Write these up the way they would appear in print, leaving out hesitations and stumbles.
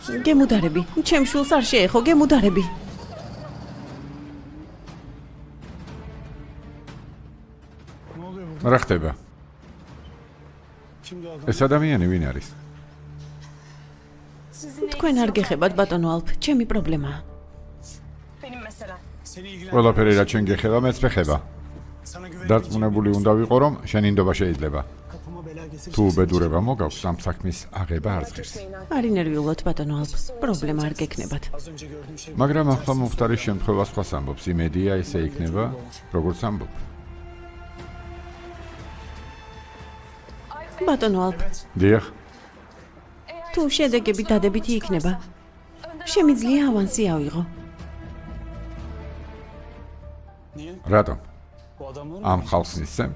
გემუდარები, ჩემ შულს არ შეეხო, გემუდარები. რა ხდება? ეს ადამიანი ვინ არის? თქვენ არ გეხებათ ბატონო ალფ, ჩემი პრობლემაა. ყველაფერი რაც შენ გეხება, მეც ვეხება. დარწმუნებული უნდა ვიყო, რომ შენ ინდობა შეიძლება. თუ უბედურება მოგაქვს, ამ საქმის აღება არ ზღირს. არ ინერვიულოთ ბატონო ალფ, პრობლემა არ გექნებათ. მაგრამ ახლა მუხტარის შემთხვევა სხვას ამბობს, იმედია ესე იქნება, როგორც ამბობ. ბატონო ალფ, დიახ, თუ შედეგები დადებითი იქნება, შემიძლია ავანსი ავიღო. რატომ? ამ ხალხს მისცემ?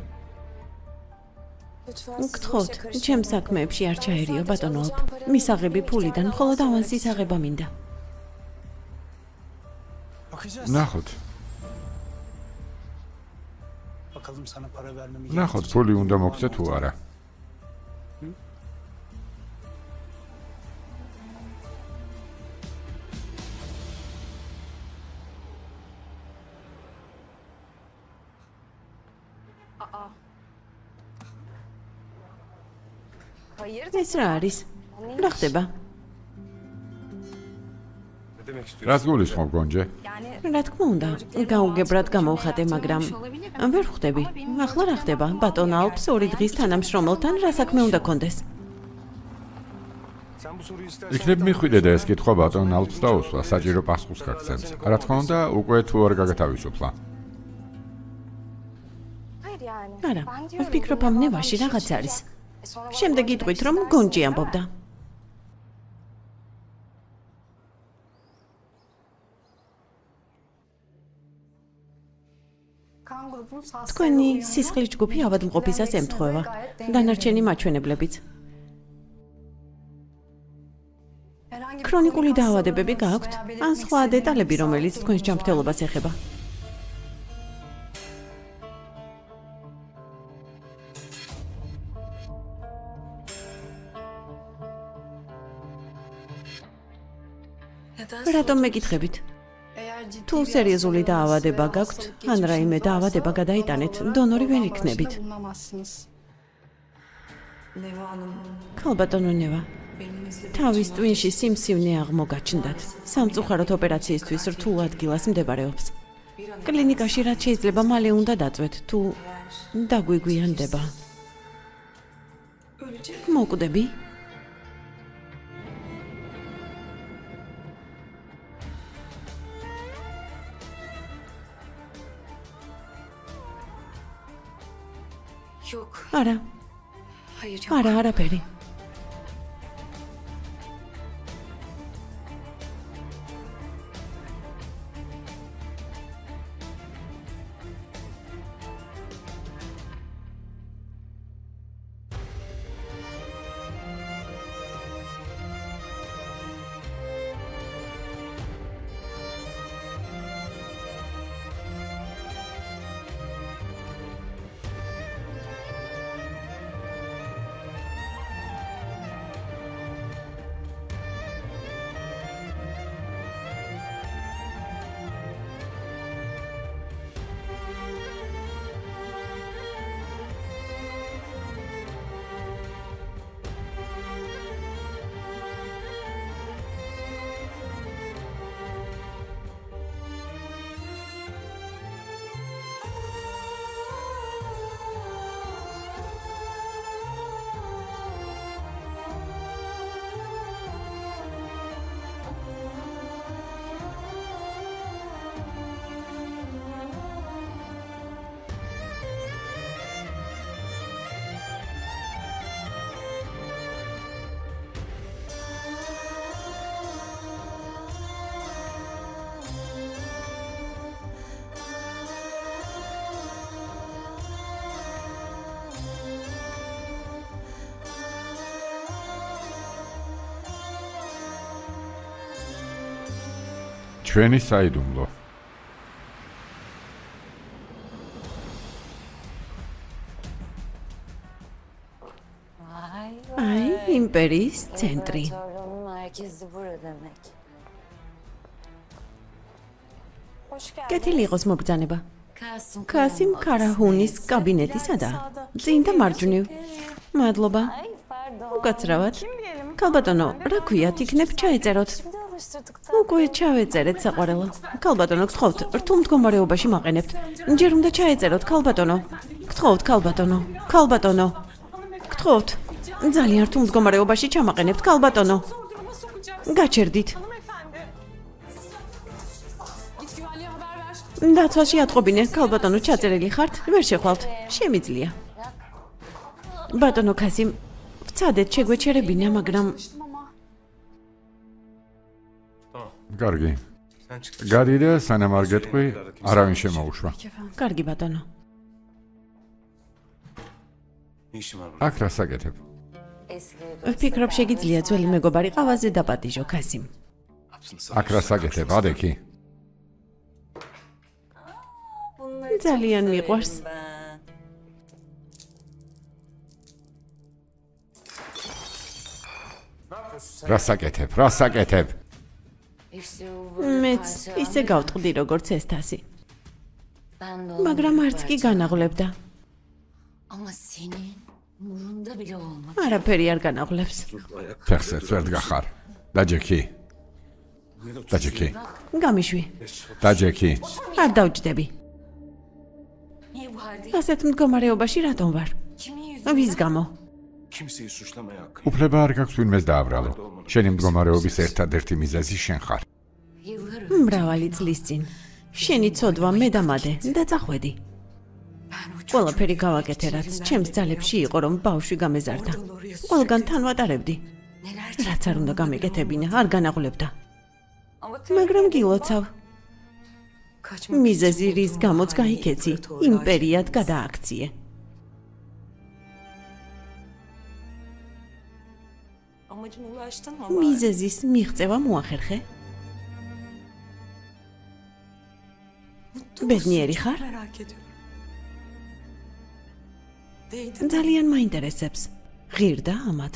გთხოვთ, ჩემ საქმეებში არ ჩაერიო ბატონო ალფ. მისაღები ფულიდან მხოლოდ ავანსის აღება მინდა. ნახოთ. ნახოთ, ფული უნდა მოგცე თუ არა. ეს რა არის? რა ხდება? რას გულისხმობ გონჯე? რა თქმა უნდა, გაუგებრად გამოვხატე, მაგრამ ვერ ხვდები. ახლა რა ხდება? ბატონ ალფს 2 დღის თანამშრომელთან რა საქმე უნდა კონდეს? იქნებ მიხვიდე და ეს კითხვა ბატონ ალფს დაუსვა, საჭირო პასუხს გაგცემს. რა თქმა უნდა, უკვე თუ არ გაგათავისუფლა. არა, ვფიქრობ ამ ნევაში რაღაც არის. შემდეგ იტყვით, რომ გონჯი ამბობდა. თქვენი სისხლის ჯგუფი ავადმყოფისას ემთხვევა. დანარჩენი მაჩვენებლებიც. ქრონიკული დაავადებები გააქვთ, ან სხვა დეტალები, რომელიც თქვენს ჯანმრთელობას ეხება. რატომ მეკითხებით? თუ სერიოზული დაავადება გაქვთ, ან რაიმე დაავადება გადაიტანეთ, დონორი ვერ იქნებით. ქალბატონო ნევა, თავის ტვინში სიმსივნე აღმოგაჩნდათ. სამწუხაროდ ოპერაციისთვის რთულ ადგილას მდებარეობს. კლინიკაში რაც შეიძლება მალე უნდა დაწვეთ, თუ დაგვიგვიანდება. მოკვდები? არა, არა, არაფერი. ჩვენი საიდუმლო. აი, იმპერიის ცენტრი. demek. კეთილი იყოს მოგზანება. Kasım კასიმ ქარაჰუნის კაბინეტისადა. წინ და მარჯვნივ. მადლობა. Ay pardon. უკაცრავად. ქალბატონო, რა ქვიათ, იქნებ ჩაეწეროთ. Şimdi alıştırdık da. უკვე ჩავეწერეთ საყვარელო. ქალბატონო, გთხოვთ, რთულ მდგომარეობაში მაყენებთ. ჯერ უნდა ჩაეწეროთ, ქალბატონო. გთხოვთ, ქალბატონო. ქალბატონო. გთხოვთ. ძალიან რთულ მდგომარეობაში ჩამაყენებთ, ქალბატონო. გაჩერდით. დაცვაში ატყობინე, ქალბატონო, ჩაწერილი ხართ? ვერ შეხვალთ. შემიძლია. ბატონო კასიმ, ვცადეთ შეგვეჩერებინა, მაგრამ კარგი. გადი და სანამ არ გეტყვი, არავინ შემოუშვა. კარგი ბატონო. აქ რა საკეთებ? Eski ვფიქრობ, შეგიძლია ძველი მეგობარი ყავაზე დაპატიჟო, კასიმ. აქ რა საკეთებ? ადექი. bunları ძალიან მიყვარს. ben. რა საკეთებ? რა saketeb? İşte მეც ისე გავტყდი, როგორც ეს თასი. Ben de მაგრამ არც კი განაღლებდა. Ama senin umurunda bile olmadı. არაფერი არ განაღლებს. ფეხსებს ვერ დგახარ. დაჯექი. დაჯექი. გამიშვი. დაჯექი. არ დავჯდები. Niye bu halde? ასეთ მდგომარეობაში რატომ ვარ? Kimin yüzünden? ვის გამო? Kimseyi suçlamaya hakkı უფლება არ გაქვს ვინმეს დააბრალო. შენი მდგომარეობის ერთადერთი მიზეზი შენ ხარ. Yıllar მრავალი წლის წინ. შენი ცოდვა მე და მადე და წახვედი. ben o ყველაფერი გავაკეთე, რაც ჩემს ძალებში იყო, რომ ბავშვი გამეზარდა. ყველგან თან ვატარებდი. neler რაც არ უნდა გამეკეთებინა, არ განაღლებდა. Ama მაგრამ გილოცავ. kaçmak მიზეზი რის გამოც გაიქეცი, იმპერიად გადააქციე. amacına ulaştın mı? მიზეზის მიღწევა მოახერხე? ბედნიერი ხარ? Merak ediyorum. Değdi. ძალიან მაინტერესებს. ღირდა ამათ.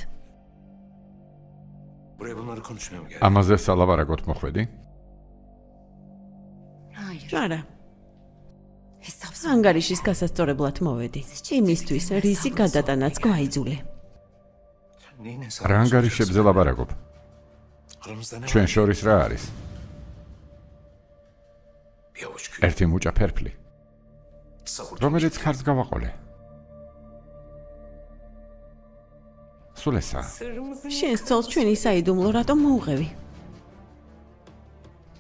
buraya bunları konuşmaya mı geldin? ამაზე სალაპარაკოთ მოხვედი? Hayır. არა, Hesapsız. ანგარიშის გასასწორებლად მოვედი. იმისთვის, რისი გადატანაც გვაიძულე. Sen neyin რა hesabını ანგარიშებზე ლაპარაკობ? Aramızda ne ჩვენ var? შორის რა არის? Bir avuç kül. ერთი მუჭა ფერფლი, Sabır. რომელიც ხარს გავაყოლე. სულ ესაა. Sırrımızı შენ სწოლს ჩვენი საიდუმლო რატომ მოუღევი?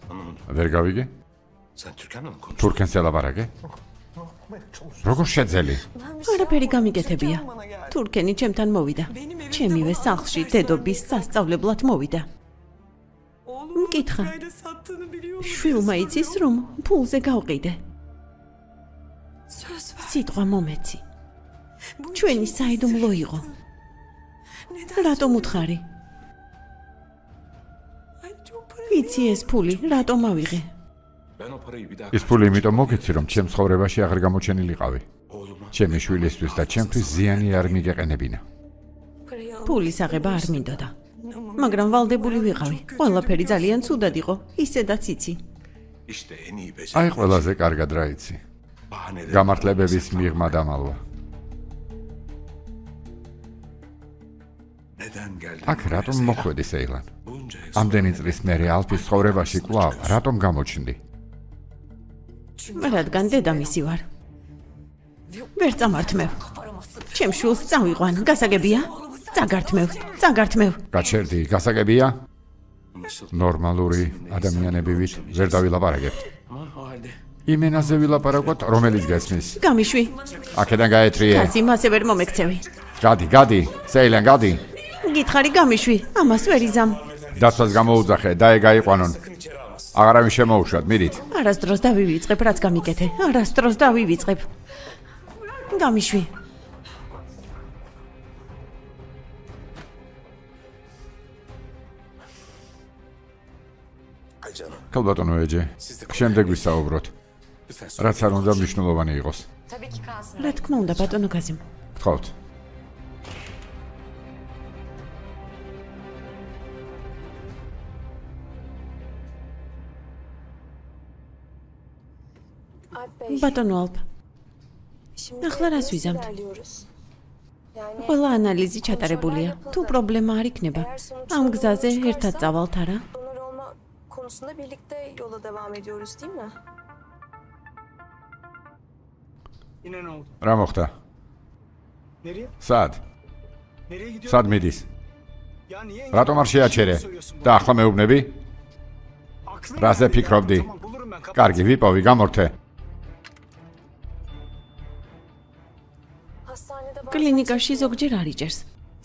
Anlamadım. ვერ გავიგე? Sen Türkan'la mı konuştun? თურქენს ელაპარაკე? როგორ შეძელი? არაფერი გამიგეთებია. თურქენი ჩემთან მოვიდა. ჩემივე სახლში დედობის სასწავლებლად მოვიდა. მკითხა. sattığını biliyor. შვილმა იცის, რომ ფულზე გავყიდე. Söz ver. სიტყვა მომეცი. ჩვენი საიდუმლო იყო. რატომ უთხარი? Ay çok para. იცი ეს ფული რატომ ავიღე? Ben o parayı bir daha ის ფული იმიტომ მოგეცი, რომ ჩემს ცხოვრებაში აღარ გამოჩენილიყავი. oğluma ჩემი შვილისთვის და ჩემთვის ზიანი არ მიგეყენებინა. Parayı al. ფულის აღება არ მინდოდა. მაგრამ ვალდებული ვიყავი. ყველაფერი ძალიან ცუდად იყო, ისედაც იცი. işte en iyi beceri. აი ყველაზე კარგად რა იცი. Bahaneleri. გამართლებების მიღმა დამალვა. Neden geldin? აქ რატომ მოხვედი სეილან? Bunca yıl ამდენი წლის მერე ალფის ცხოვრებაში კვლავ რატომ გამოჩნდი? რადგან დედამისი ვარ. ვერ წამართმევ. ჩემ შვილს წავიყვან, გასაგებია? წაგართმევ, წაგართმევ. გაჩერდი, გასაგებია? nasıl? ნორმალური ადამიანებივით ვერ დავილაპარაკებთ. Ama o halde იმენაზე ვილაპარაკოთ, რომელიც გესმის. გამიშვი, აქედან გაეთრიე. კაცი მასე ვერ მომექცევი. გადი, გადი, სეილან, გადი. გითხარი გამიშვი, ამას ვერ იზამ. დაცვას გამოუძახე, დაე გაიყვანონ. აღარავინ შემოუშვათ, მიდით. არასდროს დავივიწყებ, რაც გამიკეთე. არასდროს დავივიწყებ. გამიშვი, ay canım. ქალბატონო ეჯე, შემდეგ ვისაუბროთ. Lütfen რაც არ უნდა მნიშვნელოვანი იყოს. Tabii ki kalsın. რა თქმა უნდა, ბატონო კაზიმ. გთხოვთ. ბატონო ალფ, ახლა რას ვიზამთ? ყველა ანალიზი ჩატარებულია. თუ პრობლემა არ იქნება, ამ გზაზე ერთად წავალთ არა? Donör olma konusunda birlikte yola devam ediyoruz değil mi? Yine ne oldu? რა მოხდა? Nereye? სად? Nereye gidiyorsun? სად მიდის? Ya niye რატომ არ შეაჩერე? და ახლა მეუბნები? Aklın რაზე nerede ya? ფიქრობდი? Tamam bulurum ben. Kapat. კარგი, ვიპოვი, გამორთე. Hastanede bazen კლინიკაში ზოგჯერ არ იჭერს.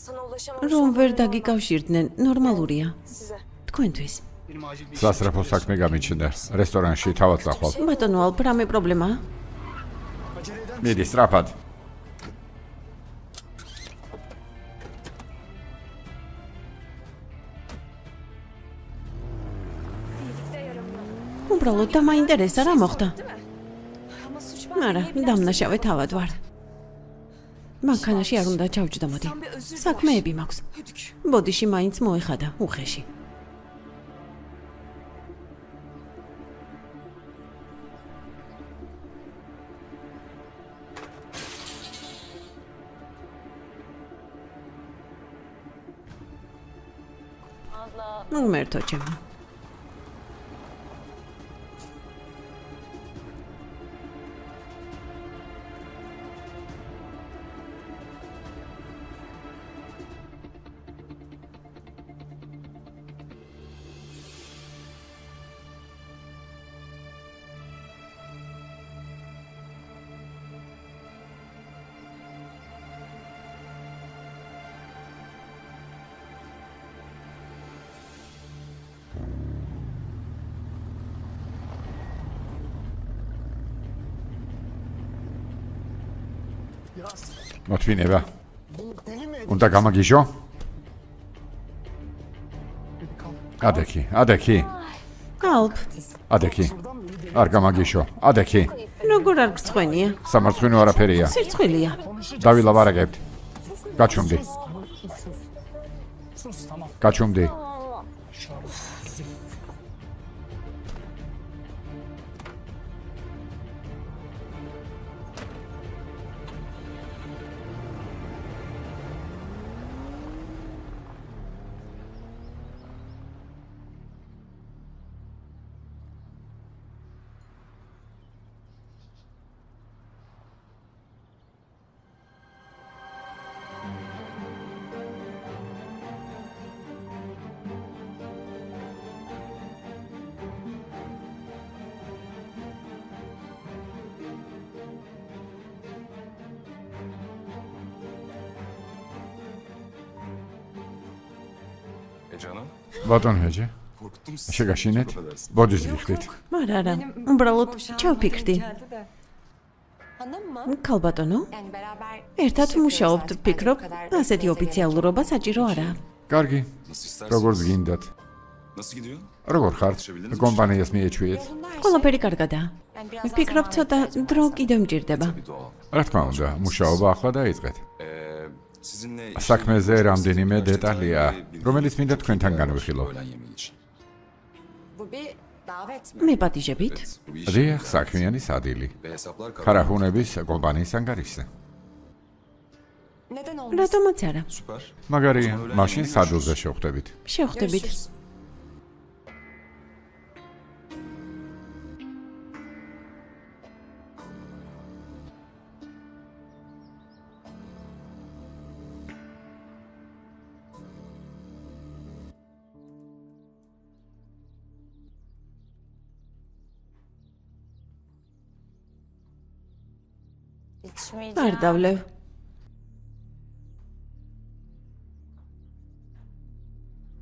sana ulaşamamış რომ ვერ olanlar დაგიკავშირდნენ, ნორმალურია. size. თქვენთვის. Benim acil bir işim სასწრაფო საქმე გამიჩნდა. რესტორანში თავად წახვალ. ბატონო ალფ, რამე პრობლემაა? acele eder misin? მიდი, სწრაფად. Birlikte yaramıyor. უბრალოდ დამაინტერესა რა მოხდა. Ama suç ben არა, დამნაშავე თავად ვარ. მანქანაში არ უნდა ჩავჯდომოდი. Sen bir özür diler. საქმეები მაქვს. Ödük. ბოდიში მაინც მოეხადა უხეში. უმერთო ჩემო. Yaz. მოთმინება. Bu deli mi? უნდა გამაგიჟო? Dedi kal. ადექი, ადექი, ალფ, ადექი. Buradan mı? İyi deli. არ გამაგიჟო. ადექი. როგორ არ გწხვენია? სამარცხვინო არაფერია. სირცხვილია. დავილაპარაკებთ. გაჩუმდი. Sus tamam. გაჩუმდი. Canım. ბატონო ჰეჯე, Korkuttum sizi. შეგაშინეთ? Çok affedersin. ბოდის გიხდით. არა, უბრალოდ ჩავფიქრდი. Anladın mı? ქალბატონო, Yani beraber ერთად მუშაობთ, ვფიქრობ, ასეთი ოფიციალურობა საჭირო არა. კარგი, Nasıl istersen. როგორც გინდათ. Nasıl gidiyor? როგორ ხართ? კომპანიას მიეჩვიეთ? ყველაფერი კარგადაა. Yani biraz ვფიქრობ, ცოტა დრო კიდევ მჭირდება. Bir doğal. რა თქმა უნდა, მუშაობა ახლა დაიწყეთ. Sizinle საქმეზე რამდენიმე დეტალია, რომელიც მინდა თქვენთან განვიხილო. öğlen yemeği için. bu bir davet mi? მეპატიჟებით? Evet, bu bir iş. დიახ, საქმიანი სადილი. Ve hesaplar ქარაჰუნების კომპანიის ანგარიშზე. Neden olmasın? რატომაც არა. Süper. მაგარი, მაშინ სადულზე შევხვდებით. შევხვდებით. Görüşürüz. არ დავლევ.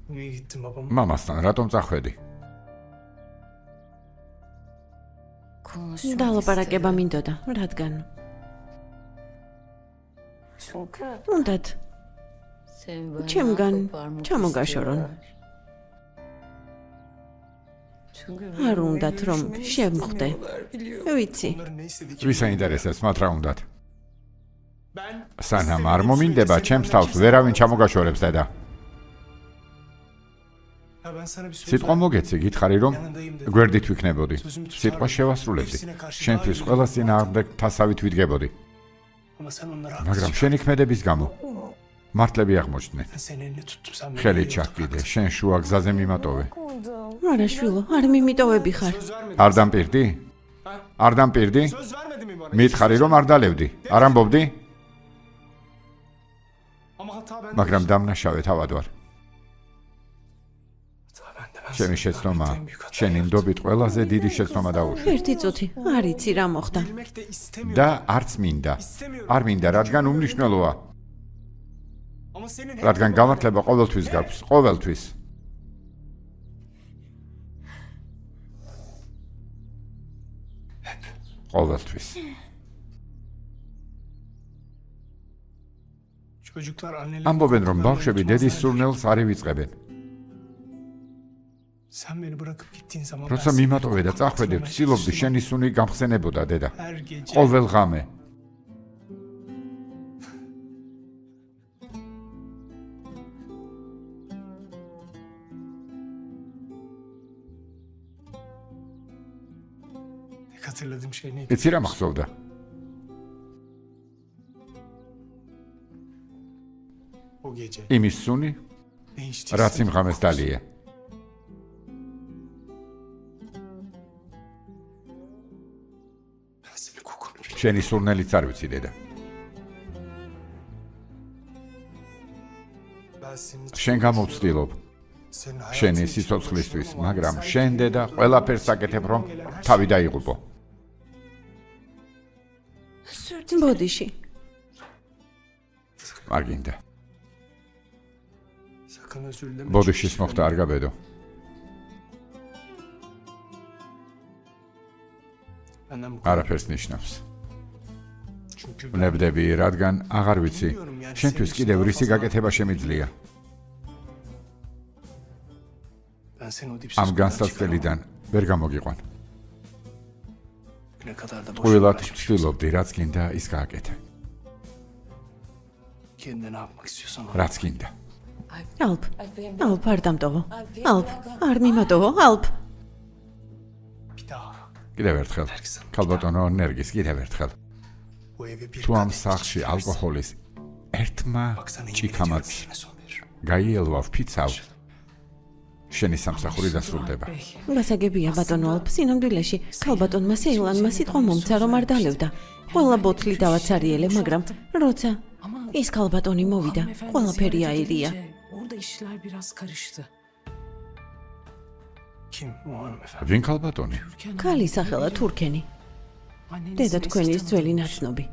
Niye gittin babam? მამასთან რატომ წახვედი? დალაპარაკება მინდოდა, რადგან? უნდათ ჩემგან ჩამოგაშორონ. არ უნდათ რომ შევმხვდე. ვიცი, Onların ne istediği ki? ვის აინტერესებს მათ რა უნდათ? Ben სანამ არ მომინდება, ჩემს თავს ვერავინ ჩამოგაშორებს დედა. Ben sana bir söz სიტყვა verdim. მოგეცი, გითხარი რომ გვერდით ვიქნებოდი. სიტყვა შევასრულებდი. შენთვის ყველას წინააღმდეგ თასავით ვიდგებოდი. Ama sen onlara მაგრამ შენი ქმედების გამო მართლები აღმოჩნდნენ. Ben senin elini tuttum sen beni. ხელი ჩაკიდე, შენ შუა გზაზე მიმატოვე. არა შვილო, არ მიმიტოვები ხარ. Söz vermedin. არ დამპირდი? არ დამპირდი? Söz vermedin mi bana? მითხარი რომ არ დალევდი. არ ამბობდი? Ama hata bende. მაგრამ დამნაშავე თავად ვარ. Hata bende. Ben ჩემი sana შეცდომა, en büyük hatayı შენი yaptım. ნდობით ყველაზე დიდი შეცდომა დაუშვი. ერთი წუთი, არ იცი რა მოხდა. Bilmek de istemiyorum. და არც მინდა. არ მინდა, რადგან უმნიშვნელოა. Ama senin რადგან გამართლება ყოველთვის გაქვს, ყოველთვის. ყოველთვის. Çocuklar anneler. ამბობენ რომ ბავშვები დედის სურნელს არ ივიწყებენ. Sen beni bırakıp gittiğin zaman როცა seni მიმატოვე და წახვედი, hatırlamaya ვცდილობდი çalıştım. შენი სუნი გამხსენებოდა დედა. Her gece. ყოველ ღამე. Tek hatırladığım şey neydi? იცი რა მახსოვდა? O gece. იმის სუნი, Ne içtiysen. რაც იმ ღამეს დალია. Ben senin kokunu biliyorum. შენი სურნელიც არ ვიცი დედა. Ben senin için. შენ გამოვცდილობ Senin შენი hayatın için სიცოცხლისთვის, uğraşıyorum ama მაგრამ sen შენ დედა ყველაფერს აკეთებ რომ თავი დაიღუპო. ბოდიში, არ გინდა. sakın özür dileme. ბოდიშის მოხდა არ გაბედო. Benden bu kadar. არაფერს ნიშნავს. Çünkü ben ვნებდები, რადგან აღარ ვიცი, შენთვის კიდევ რისი გაკეთება შემიძლია. seni o ამ dipsiz kuyudan განსაცდელიდან ვერ გამოგიყვან. Ne kadar da boşuna ყველად uğraşmışsın. ვცდილობდი, რაც გინდა ის გააკეთე. Kendine ne yapmak istiyorsan onu. რაც გინდა. ალფ, ალფ არ დამტოვო. ალფ, არ მიმატოვო, ალფ. Bir daha. კიდევ ერთხელ. ქალბატონო ნერგის კიდევ erთხელ. Bu evi bir თუ ამ kadeh სახლში içirsin. ალკოჰოლის ერთმა Bak sana yemin ჭიქამაც ediyorum işine son veririm. გაიელვავ ფიცავ, შენი სამსახური დასრულდება. გასაგებია ბატონო ალფ, სინამდვილეში ქალბატონმა სეილანმა სიტყვა მომცა რომ არ დალევდა. ყველა ბოთლი დავაცარიელე, მაგრამ როცა ის ქალბატონი მოვიდა, ყველაფერი აირია. Orada işler biraz karıştı. Kim o hanımefendi? ვინ ქალბატონი? ქალი სახელა თურქენი. Anneniz დედა თქვენის mesajdan ძველი almış. ნაცნობი.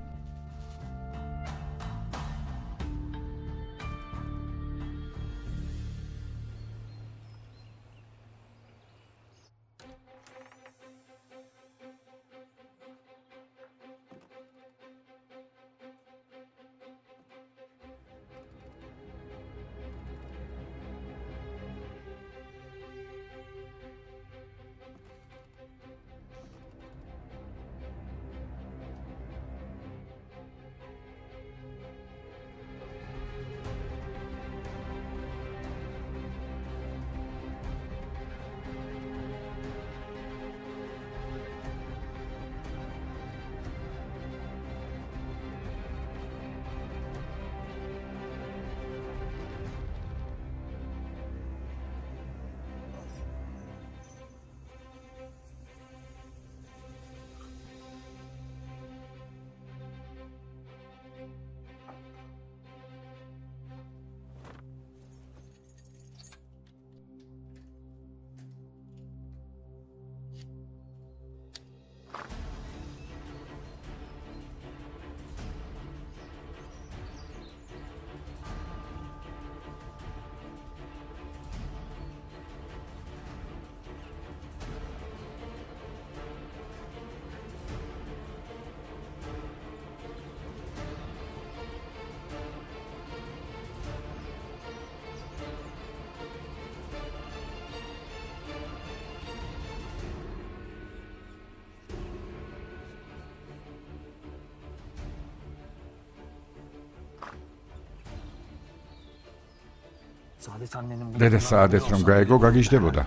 Saadet annenin bu დედა საადეთ რომ გაეგო გაგიჟდებოდა.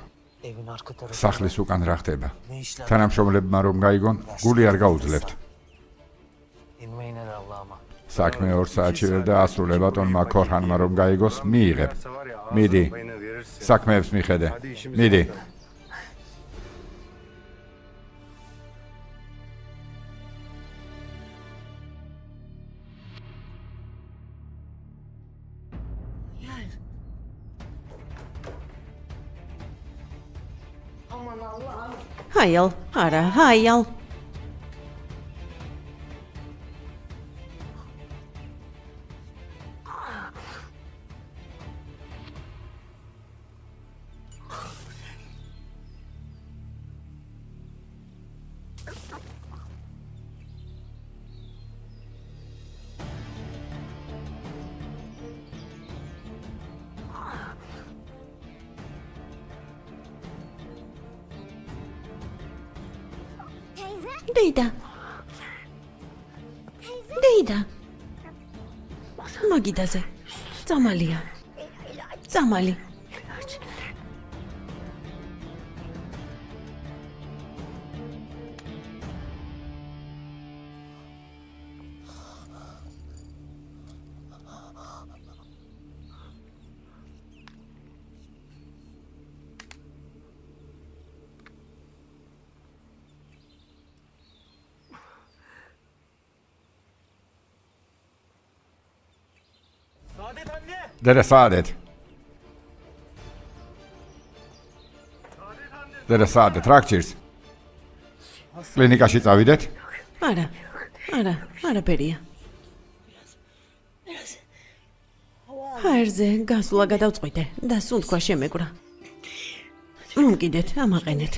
evin arka tarafı. სახლის უკან რა ხდება? Ne işler? თანამშრომლებმა რომ გაიგონ, გული არ გაუძლებთ. İnmeyin el Allah'ıma. საქმე 2 საათში ვერ დაასრულება ტონმა ქორჰანმა რომ გაიგოს, მიიღებ. მიდი. საქმეებს მიხედე. მიდი. ჰაიალ, არა, ჰაიალ. დეიდა. დეიდა. მაგიდაზე. წამალია. წამალი. დედა საადეთ. დედა საადეთ, რა გჭირს? კლინიკაში წავიდეთ? არა. არა, არაფერია. ჰაერზე გასვლა გადავწყვიტე და სუნთქვა შემეკვრა. მომკიდეთ, ამაყენეთ.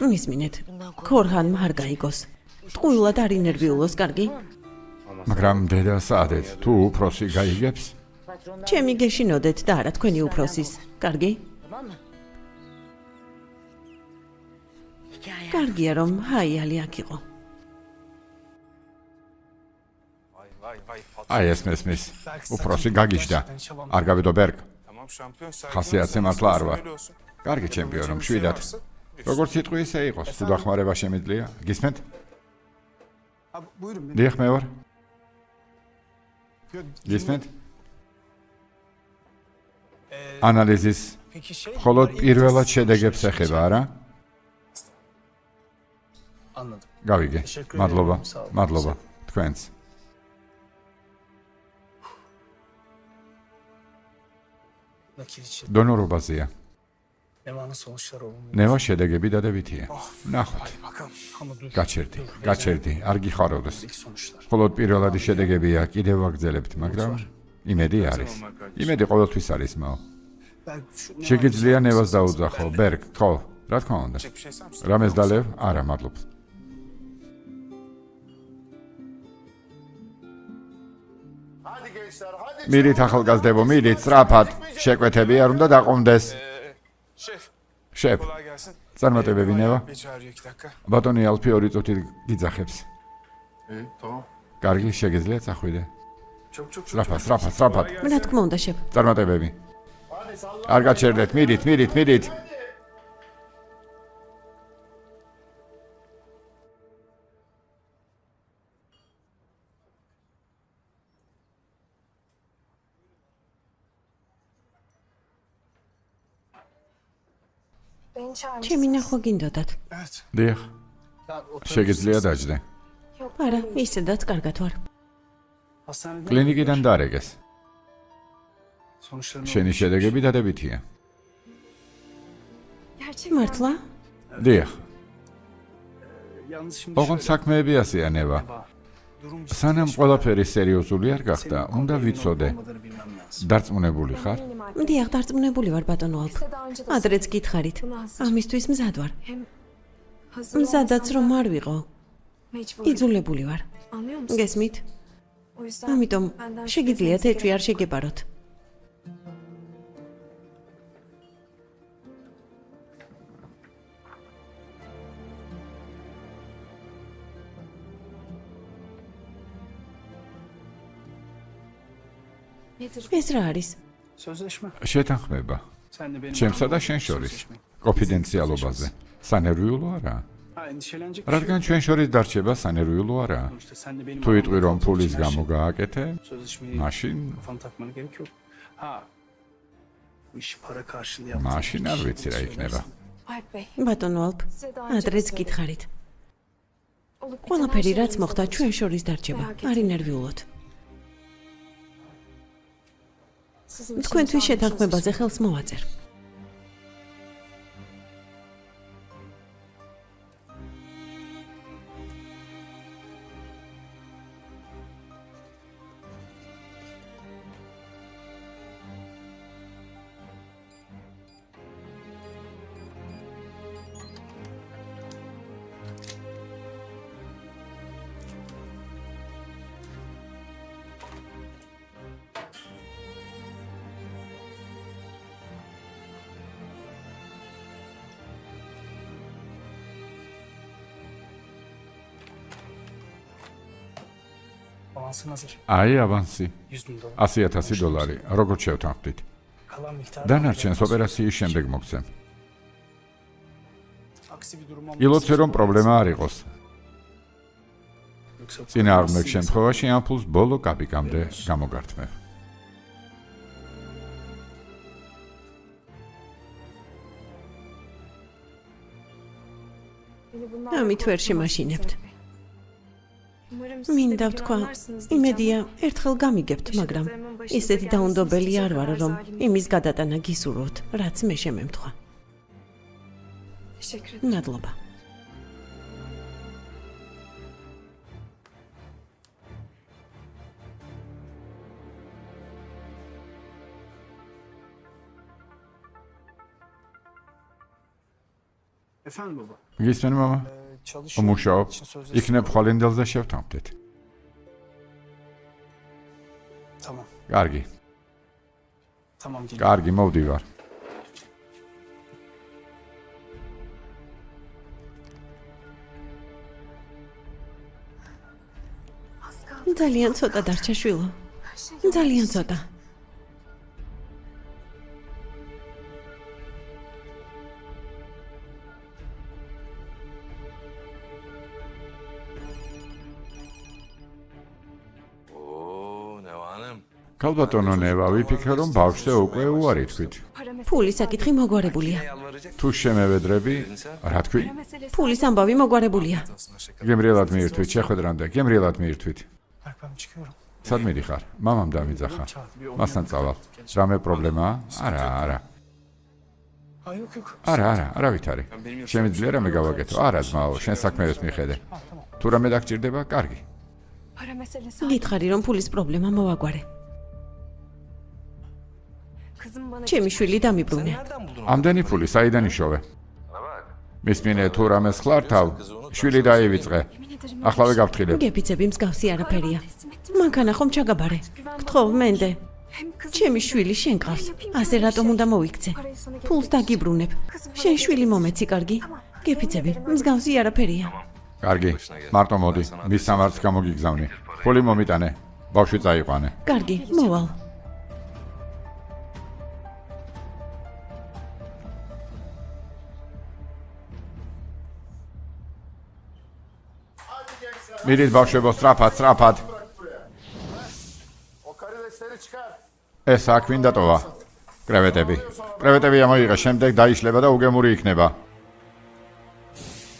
მისმინეთ, ქორჰანმა არ გაიგოს. ტყუილად არ ინერვიულოს, კარგი? მაგრამ დედა საადეთ, თუ უფროსი გაიგებს? ჩემი გეშინოდეთ და არა თქვენი უფროსის, კარგი? კარგია რომ ჰაიალი აქ იყო. აი ეს მესმის. უფროსი გაგიჟდა. არ გავიდო ბერგ. Tamam şampiyon. ხასიათზე მართლა არ ვარ. კარგი ჩემპიონო, მშვიდად. როგორც იტყვი ისე იყოს, თუ დახმარება შემიძლია. გისმენთ? Abi buyurun. დიახ, მე ვარ. გისმენთ? ანალიზის Peki şey. მხოლოდ პირველად შედეგებს ეხება, არა? Anladım. გავიგე. მადლობა. მადლობა. თქვენს. Nakil için. დონორობაზეა. Nemanın sonuçları olumlu. ნევა შედეგები დადებითია. ნახოთ. Bakalım. Ama dur. გაჩერდი, არ გიხაროდეს. İlk sonuçlar. მხოლოდ პირველადი შედეგებია, კიდევ ვაგრძელებთ, მაგრამ იმედი არის. იმედი ყოველთვის არის, მაო. Ben şu შეგიძლია ნევას დაუძახო, ბერგ, ხო, რა თქმა უნდა. Bir şey ister misin? რამეს დალევ? არა, მადლობ. მიდით ახალგაზრდებო, მიდით, სწრაფად. შეკვეთები არ უნდა დაყომდეს. Şef. შეფ, Kolay gelsin. წარმატებები ნევა. Bir çağırıyor 2 dakika. ბატონი ალფი 2 წუთით გიძახებს. Tamam. კარგი, შეგიძლია წახვიდე. Çok. სწრაფად. რა თქმა უნდა, შევ. წარმატებები. არ გაჩერდეთ, მიდით. Beni çağırmışsınız. ჩემი ნახვა გინდოდათ. Evet. დიახ, Ben oturabilirsiniz. შეგიძლია დაждე. არა, ისედაც კარგად ვარ. Hastaneden კლინიკიდან დარეგეს. sonuçlarını შენი შედეგები დადებითია. Gerçekten. მართლა? დიახ, yalnız şimdi ოღონდ საქმეები ასეა ნევა. durum სანამ ყველაფერი სერიოზული არ გახდა, უნდა ვიცოდე. olmadığını bilmem lazım. დარწმუნებული ხარ? Eminim artık. დიახ, დარწმუნებული ვარ, ბატონო ალფ. Size daha önce de ადრეც გითხარით. Buna hazır. ამისთვის მზად ვარ. Hem hazır მზადაც olmasam რომ da არ ვიყო, mecburum. იძულებული ვარ. Anlıyor musunuz? გესმით? O yüzden ამიტომ benden შეგიძლიათ şüphe ეჭვი არ შეგებაროთ. ეს რა არის? Sözleşme. შეთანხმება Sen de benim ჩემსა და anlamadığım შენ bir შორის sözleşme. კონფიდენციალობაზე. სანერვიულო არა? Ha, endişelenecek bir რადგან şey ჩვენ შორის დარჩება სანერვიულო არა? yok. İşte sen de benim თუ იტყვი რომ anlamadığım ფულის için her გამო şey- გააკეთე, Sözleşmeyi მაშინ kafana takmana gerek yok. Ha. Bu işi para karşılığı yaptığın მაშინ არ kişi ვიცი რა bunu იქნება. söylersin. Alp Bey, ბატონო ალფ, size daha önce ადრეც de გითხარით. olup biten her ყველაფერი şeyi რაც მოხდა izledim. ჩვენ შორის დარჩება. Merak არ etme. ინერვიულოთ. Sizin için თქვენთვის imzaladığım შეთანხმებაზე sözleşme. ხელს მოვაწერთ. Avansın hazır. აი ავანსი, 100.000 dolar. 100,000 დოლარი. როგორ შევთანხმდით? Kalan miktarı. დანარჩენს ოპერაციის შემდეგ მოგცემ. Aksi bir durum olmaz. ილოცე რომ პრობლემა არ იყოს. Yoksa წინააღმდეგ შემთხვევაში ამ ფულს ბოლო კაპიკამდე გამოგართმევ. Beni bunlarla ამით ვერ korkutmazsınız შემაშინებთ. Alp Bey. Umarım siz de მინდა bir gün ვთქვა, anlarsınız diyeceğim იმედია, ama ერთხელ გამიგებთ, მაგრამ ისეთი დაუნდობელი არ ვარ, რომ იმის გადატანა გისურვოთ, რაც მე შემემთხვა. Teşekkür ederim. მადლობა. Efendim baba. გისმენ მამა? Çalışıyorum. მუშაობ. için sözleşme იქნებ ხვალინდელზე შევთანხმდით. Tamam. კარგი, Tamam geliyorum. კარგი, მოვდივარ. Az kaldı. ძალიან ცოტა დარჩა შვილო. Her şey ძალიან ცოტა. Oo, Neva Hanım. ქალბატონო ნევა, ვიფიქრე რომ ბავშვზე უკვე უარი თქვით. Para meselesi. ფულის საკითხი მოგვარებულია. Yalvaracak. თუ შემევედრები, რა თქვი? Para meselesi. ფულის ამბავი მოგვარებულია. გემრიელად მიირთვით, შეხვედრამდე, გემრიელად მიირთვით. Alp ben çıkıyorum. სად მიდიხარ? მამამ დამიძახა. Çağat bir მასთან წავალ. რამე პრობლემაა? არა, არა. Ha yok yok. არა, არავით არის. შემიძლია რამე გავაკეთო? არა, ძმაო, შენ საქმეებს მიხედე. Ha tamam. თუ რამე დაგჭირდება, კარგი. Para meselesi. გითხარი რომ ფულის პრობლემა მოვაგვარე. Kızım bana ჩემი შვილი დამიბრუნე. Nereden buldun? ამდენი ფული საიდან იშოვე? მისმინე თუ რამეს ხლარ თავ, შვილი დაივიწყე. yemin ederim. ახლავე გავთხილებ. გეფიცები მსგავსი არაფერია. Teslim ettim. მანქანა ხომ ჩაგაბარე? გთხოვ მენდე. Hem kızım ჩემი შვილი შენ ყავს. ასე რატომ უნდა მოიქცე? parayı sana ფულს დაგიბრუნებ. შენ შვილი მომეცი კარგი. გეფიცები მსგავსი არაფერია. კარგი, მარტო მოდი, მის სამართს გამოგიგზავნი. ფული მომიტანე. ბავშვი წაიყვანე. კარგი, მოვალ. მიდით ბავშვებო, სწრაფად, სწრაფად. O karidesleri çıkar. ეს აქ ვინ დატოვა? კრევეტები. კრევეტები ამოიღე, შემდეგ დაიშლება და უგემური იქნება.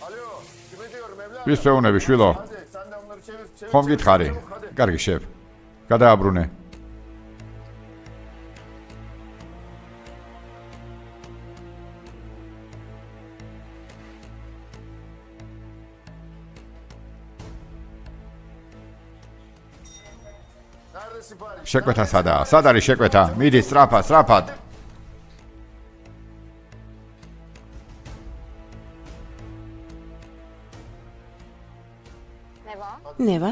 Alo, kime diyorum evladım? ვის ფეუნები, შვილო? Hadi sen de onları çevir. Çevir. ხომ გითხარი? Hadi. კარგი, შევ. გადააბრუნე. Nerede sipariş? შეკვეთა სადაა? სად არის შეკვეთა? მიდი, სწრაფად, სწრაფად. ნევა?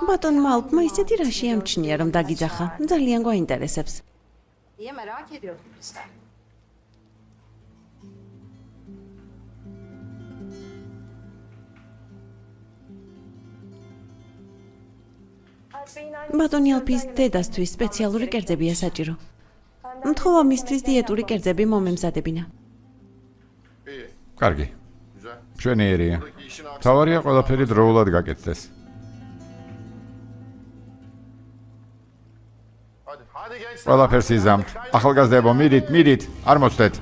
ბატონმა ალპმა ისეთი რა შეამჩნია რომ დაგიძახა. ძალიან გვაინტერესებს. diye merak ediyordum biz de. ბატონი ალფის დედასთვის სპეციალური კერძებია საჭირო. მთხოვა მისთვის დიეტური კერძები მომემზადებინა. İyi. კარგი. Güzel. მშვენიერია. Buradaki işin aksi. თავარია ყველაფერი დროულად გაკეთდეს. Hadi. Hadi gençler. ყველაფერს იზამთ. ახალგაზრდებო, მიდით, არ მოცდეთ.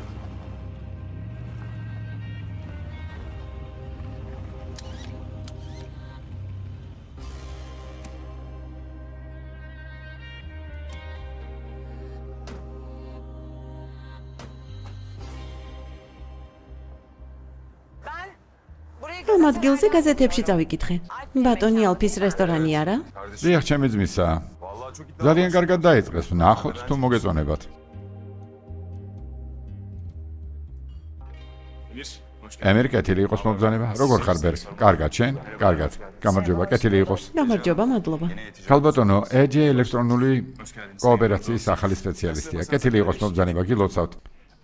ამ ადგილზე გაზეთებში წავიკითხე. ბატონი ალფის რესტორანი არა? დიახ, ჩემი ძმისაა. ძალიან კარგად დაიწყეს. ნახოთ თუ მოგეწონებათ. ემირ, კეთილი იყოს მობრძანება. როგორ ხარ ბერ? კარგად, შენ? კარგად. გამარჯობა, კეთილი იყოს. გამარჯობა, მადლობა. ქალბატონო, ეჯე ელექტრონული კოოპერაციის ახალი სპეციალისტია. კეთილი იყოს მობრძანება, გილოცავთ.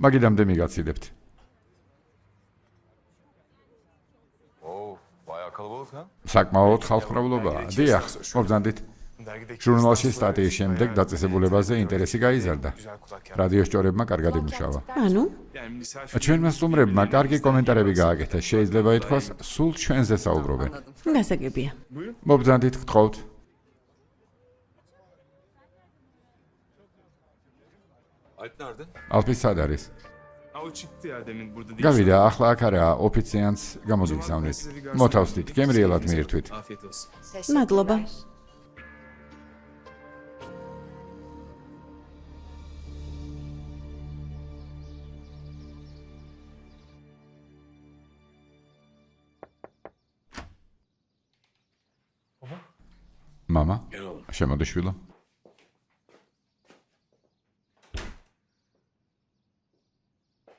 მაგიდამდე მიგაცილებთ. Bayağı kalabalık ha? საკმაოდ ხალხმრავლობაა. დიახ, მობრძანდით. ჟურნალში სტატიის შემდეგ დაწესებულებაზე ინტერესი გაიზარდა. რადიოს ჭორებმა კარგად იმუშავა. ანუ, ჩვენმა სტუმრებმა კარგი კომენტარები გააკეთეს. შეიძლება ითქვას, სულ ჩვენზე საუბრობენ. გასაგებია. მობრძანდით, გთხოვთ. Alp nerede? ალფის სად არის? O çıktı ya demin burada değil. გავიდა, ახლა აქ არაა, ოფიციანტს გამოგიგზავნით. მოთავსდით, გემრიელად მიირთვით. Afiyet olsun. მადლობა. მამა, შემოდი შვილო.